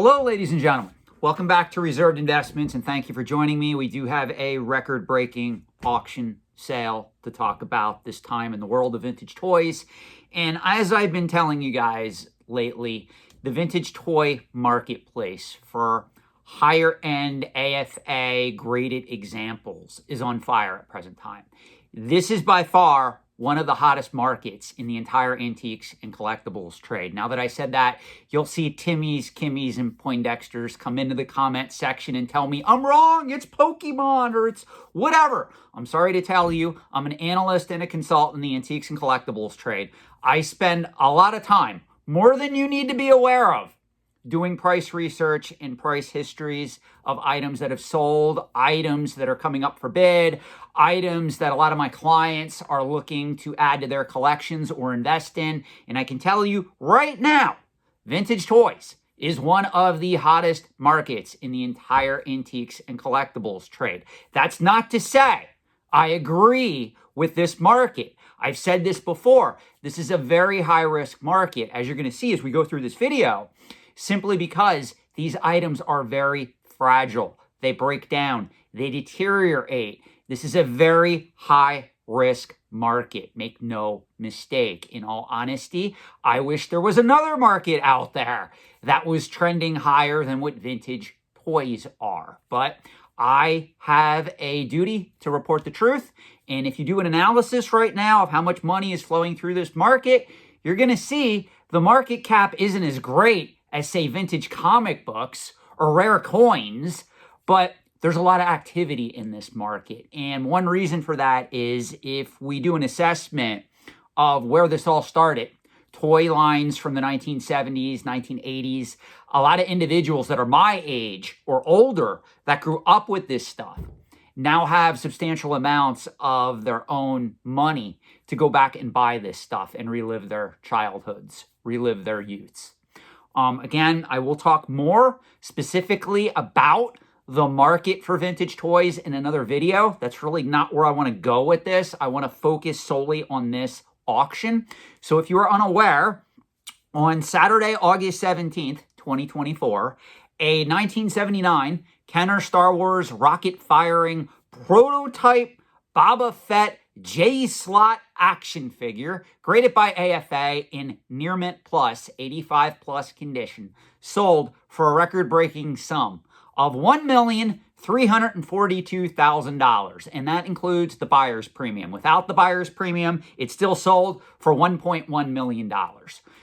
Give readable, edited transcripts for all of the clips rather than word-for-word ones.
Hello, ladies and gentlemen. Welcome back to Reserved Investments, and thank you for joining me. We do have a record-breaking auction sale to talk about this time in the world of vintage toys. And as I've been telling you guys lately, the vintage toy marketplace for higher-end AFA graded examples is on fire at present time. This is by far one of the hottest markets in the entire antiques and collectibles trade. Now that I said that, you'll see Timmys, Kimmys, and Poindexters come into the comment section and tell me, I'm wrong, it's Pokemon, or it's whatever. I'm sorry to tell you, I'm an analyst and a consultant in the antiques and collectibles trade. I spend a lot of time, more than you need to be aware of, doing price research and price histories of items that have sold, items that are coming up for bid, items that a lot of my clients are looking to add to their collections or invest in. And I can tell you right now, vintage toys is one of the hottest markets in the entire antiques and collectibles trade. That's not to say I agree with this market. I've said this before. This is a very high-risk market, as you're going to see as we go through this video, simply because these items are very fragile. They break down. They deteriorate. This is a very high-risk market. Make no mistake. In all honesty, I wish there was another market out there that was trending higher than what vintage toys are. But I have a duty to report the truth. And if you do an analysis right now of how much money is flowing through this market, you're going to see the market cap isn't as great as, say, vintage comic books or rare coins, but there's a lot of activity in this market. And one reason for that is if we do an assessment of where this all started, toy lines from the 1970s, 1980s, a lot of individuals that are my age or older that grew up with this stuff now have substantial amounts of their own money to go back and buy this stuff and relive their childhoods, relive their youths. Again, I will talk more specifically about the market for vintage toys in another video. That's really not where I want to go with this. I want to focus solely on this auction. So if you are unaware, on Saturday, August 17th, 2024, a 1979 Kenner Star Wars rocket-firing prototype Boba Fett J-slot action figure, graded by AFA in near mint plus, 85 plus condition, sold for a record-breaking sum of $1,342,000, and that includes the buyer's premium. Without the buyer's premium, it still sold for $1.1 million.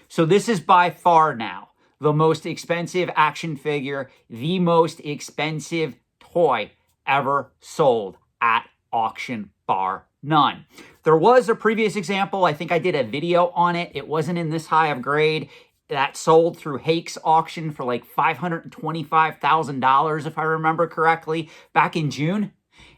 So this is by far now the most expensive action figure, the most expensive toy ever sold at auction, bar none. There was a previous example. I think I did a video on it. It wasn't in this high of grade. That sold through Hake's auction for like $525,000, if I remember correctly, back in June.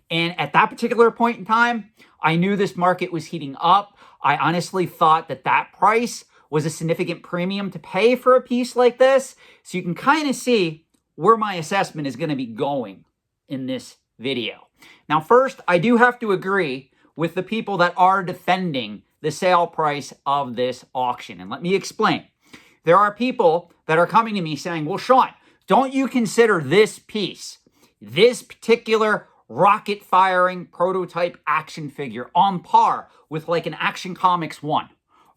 And at that particular point in time, I knew this market was heating up. I honestly thought that that price was a significant premium to pay for a piece like this. So you can kind of see where my assessment is going to be going in this video. Now, first, I do have to agree with the people that are defending the sale price of this auction. And let me explain. There are people that are coming to me saying, well, Sean, don't you consider this piece, this particular rocket-firing prototype action figure on par with like an Action Comics 1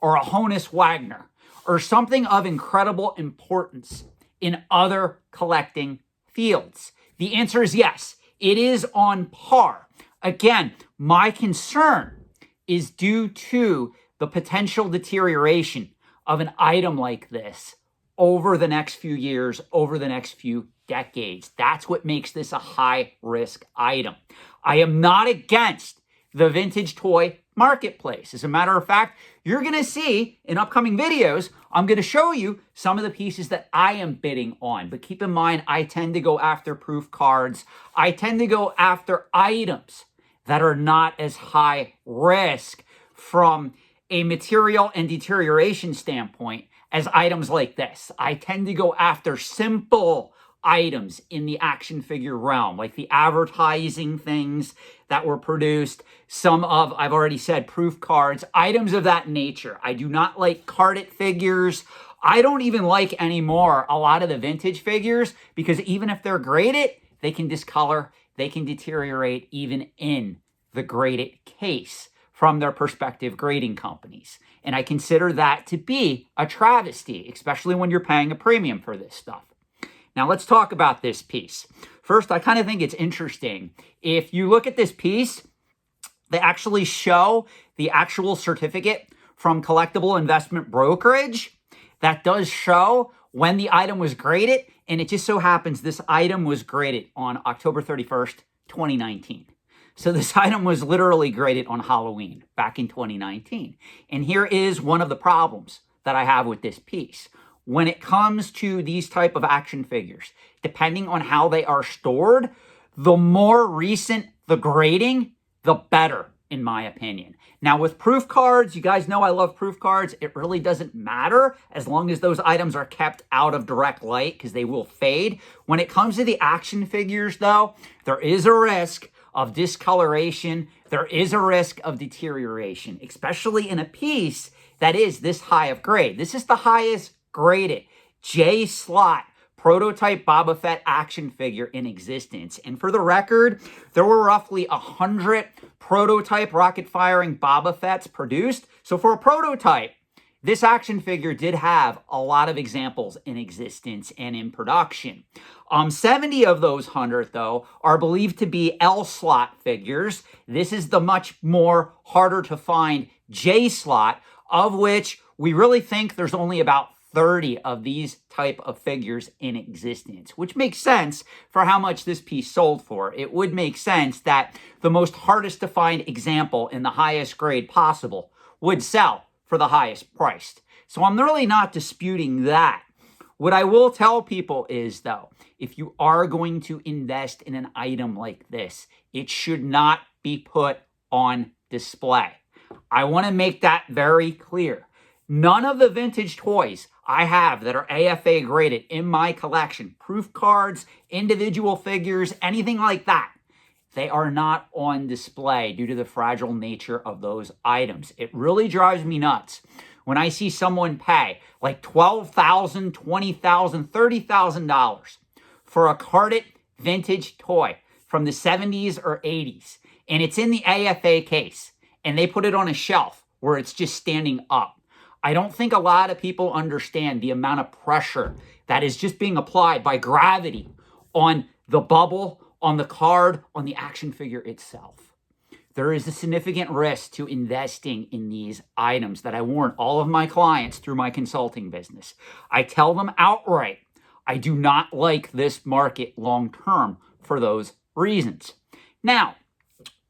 or a Honus Wagner or something of incredible importance in other collecting fields? The answer is yes, it is on par. Again, my concern is due to the potential deterioration of an item like this over the next few years, over the next few decades. That's what makes this a high-risk item. I am not against the vintage toy marketplace. As a matter of fact, you're going to see in upcoming videos, I'm going to show you some of the pieces that I am bidding on. But keep in mind, I tend to go after proof cards. I tend to go after items that are not as high risk from a material and deterioration standpoint as items like this. I tend to go after simple items in the action figure realm, like the advertising things that were produced, some of, I've already said, proof cards, items of that nature. I do not like carded figures. I don't even like anymore a lot of the vintage figures because even if they're graded, they can discolor, they can deteriorate even in the graded case from their respective grading companies. And I consider that to be a travesty, especially when you're paying a premium for this stuff. Now let's talk about this piece. First, I kind of think it's interesting. If you look at this piece, they actually show the actual certificate from Collectible Investment Brokerage that does show when the item was graded, and it just so happens this item was graded on October 31st, 2019. So this item was literally graded on Halloween back in 2019. And here is one of the problems that I have with this piece. When it comes to these type of action figures, depending on how they are stored, the more recent the grading, the better, in my opinion. Now with proof cards, you guys know I love proof cards. It really doesn't matter as long as those items are kept out of direct light because they will fade. When it comes to the action figures though, there is a risk of discoloration. There is a risk of deterioration, especially in a piece that is this high of grade. This is the highest graded J slot prototype Boba Fett action figure in existence. And for the record, there were roughly 100 prototype rocket firing Boba Fett's produced. So for a prototype, this action figure did have a lot of examples in existence and in production. 70 of those 100, though, are believed to be L slot figures. This is the much more harder to find J slot, of which we really think there's only about 30 of these type of figures in existence, which makes sense for how much this piece sold for. It would make sense that the most hardest to find example in the highest grade possible would sell for the highest priced. So I'm really not disputing that. What I will tell people is, though, if you are going to invest in an item like this, it should not be put on display. I want to make that very clear. None of the vintage toys I have that are AFA graded in my collection, proof cards, individual figures, anything like that, they are not on display due to the fragile nature of those items. It really drives me nuts when I see someone pay like $12,000, $20,000, $30,000 for a carded vintage toy from the 70s or 80s, and it's in the AFA case, and they put it on a shelf where it's just standing up. I don't think a lot of people understand the amount of pressure that is just being applied by gravity on the bubble, on the card, on the action figure itself. There is a significant risk to investing in these items that I warn all of my clients through my consulting business. I tell them outright, I do not like this market long term for those reasons. Now,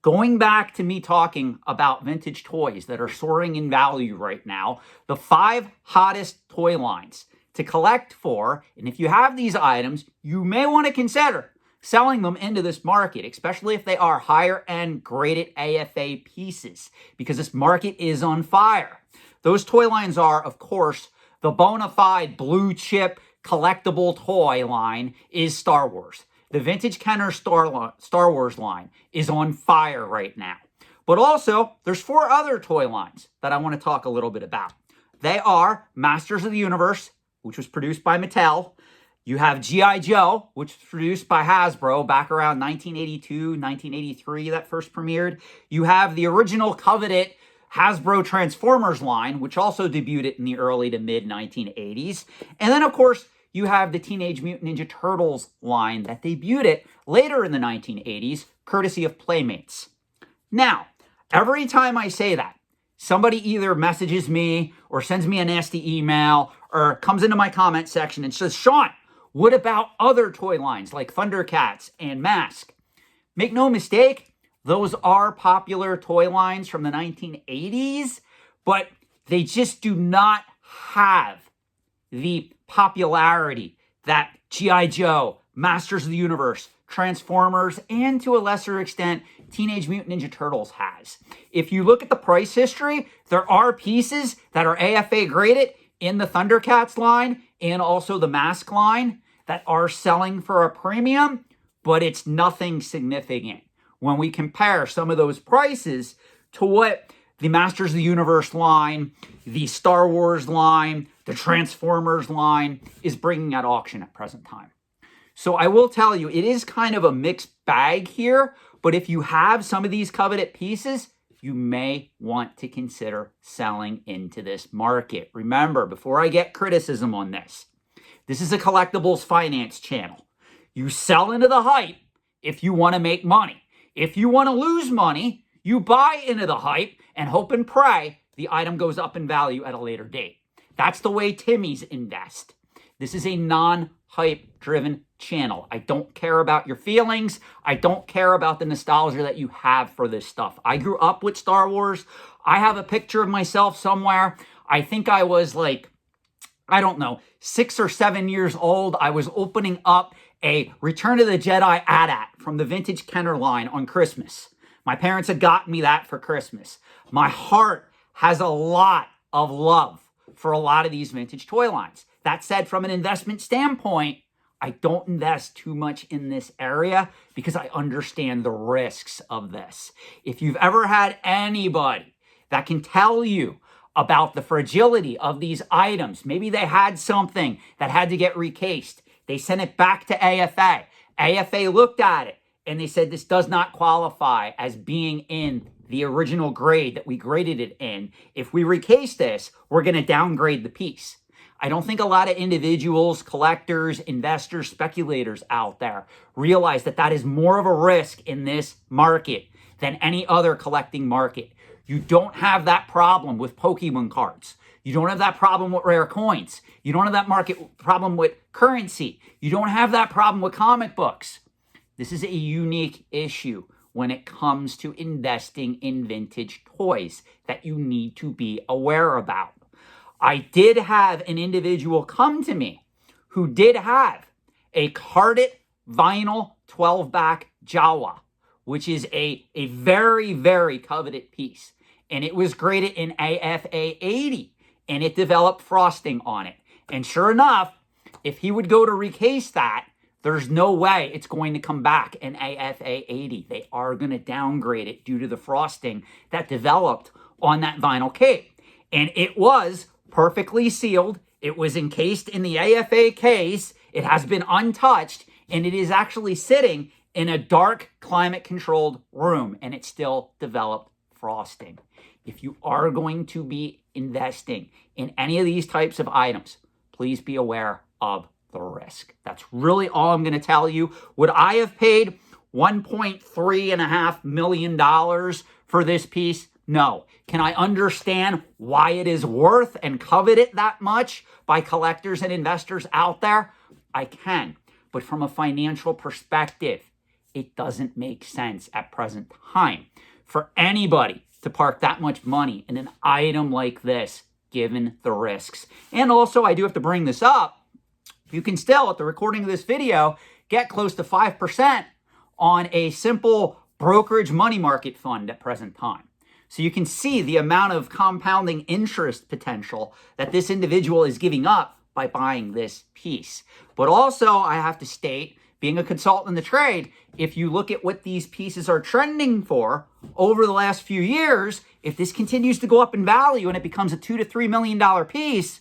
going back to me talking about vintage toys that are soaring in value right now, the 5 hottest toy lines to collect for, and if you have these items, you may want to consider selling them into this market, especially if they are higher end graded AFA pieces, because this market is on fire. Those toy lines are, of course, the bona fide blue chip collectible toy line is Star Wars. The vintage Kenner Star Wars line is on fire right now. But also, there's 4 other toy lines that I want to talk a little bit about. They are Masters of the Universe, which was produced by Mattel. You have G.I. Joe, which was produced by Hasbro back around 1982, 1983, that first premiered. You have the original coveted Hasbro Transformers line, which also debuted in the early to mid 1980s. And then, of course, you have the Teenage Mutant Ninja Turtles line that debuted later in the 1980s, courtesy of Playmates. Now, every time I say that, somebody either messages me or sends me a nasty email or comes into my comment section and says, Sean, what about other toy lines like Thundercats and Mask? Make no mistake, those are popular toy lines from the 1980s, but they just do not have the popularity that G.I. Joe, Masters of the Universe, Transformers, and to a lesser extent, Teenage Mutant Ninja Turtles has. If you look at the price history, there are pieces that are AFA graded in the Thundercats line and also the Mask line that are selling for a premium, but it's nothing significant when we compare some of those prices to what the Masters of the Universe line, the Star Wars line, the Transformers line is bringing at auction at present time. So I will tell you, it is kind of a mixed bag here, but if you have some of these coveted pieces, you may want to consider selling into this market. Remember, before I get criticism on this, this is a collectibles finance channel. You sell into the hype if you want to make money. If you want to lose money, you buy into the hype and hope and pray the item goes up in value at a later date. That's the way Timmy's invest. This is a non-hype driven channel. I don't care about your feelings. I don't care about the nostalgia that you have for this stuff. I grew up with Star Wars. I have a picture of myself somewhere. I think I was like, I don't know, 6 or 7 years old. I was opening up a Return of the Jedi AT-AT from the vintage Kenner line on Christmas. My parents had gotten me that for Christmas. My heart has a lot of love for a lot of these vintage toy lines. That said, from an investment standpoint, I don't invest too much in this area because I understand the risks of this. If you've ever had anybody that can tell you about the fragility of these items, maybe they had something that had to get recased. They sent it back to AFA. AFA looked at it and they said this does not qualify as being in the original grade that we graded it in. If we recase this, we're going to downgrade the piece. I don't think a lot of individuals, collectors, investors, speculators out there realize that that is more of a risk in this market than any other collecting market. You don't have that problem with Pokemon cards. You don't have that problem with rare coins. You don't have that market problem with currency. You don't have that problem with comic books. This is a unique issue when it comes to investing in vintage toys that you need to be aware about. I did have an individual come to me who did have a carded vinyl 12-back Jawa, which is a very, very coveted piece. And it was graded in AFA 80, and it developed frosting on it. And sure enough, if he would go to recase that, there's no way it's going to come back in AFA 80. They are going to downgrade it due to the frosting that developed on that vinyl cape. And it was perfectly sealed. It was encased in the AFA case. It has been untouched, and it is actually sitting in a dark, climate-controlled room, and it still developed frosting. If you are going to be investing in any of these types of items, please be aware of the risk. That's really all I'm going to tell you. Would I have paid $1.3 million for this piece? No. Can I understand why it is worth and coveted that much by collectors and investors out there? I can. But from a financial perspective, it doesn't make sense at present time for anybody to park that much money in an item like this, given the risks. And also, I do have to bring this up. You can still, at the recording of this video, get close to 5% on a simple brokerage money market fund at present time. So you can see the amount of compounding interest potential that this individual is giving up by buying this piece. But also, I have to state, being a consultant in the trade, if you look at what these pieces are trending for over the last few years, if this continues to go up in value and it becomes a $2 to $3 million piece,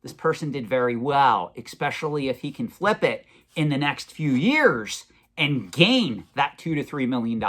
this person did very well, especially if he can flip it in the next few years and gain that $2 to $3 million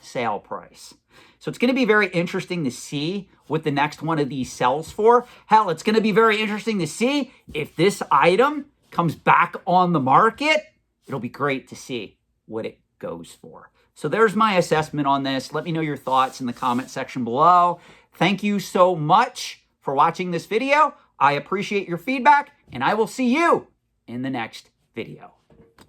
sale price. So it's going to be very interesting to see what the next one of these sells for. Hell, it's going to be very interesting to see if this item comes back on the market. It'll be great to see what it goes for. So there's my assessment on this. Let me know your thoughts in the comment section below. Thank you so much for watching this video. I appreciate your feedback, and I will see you in the next video.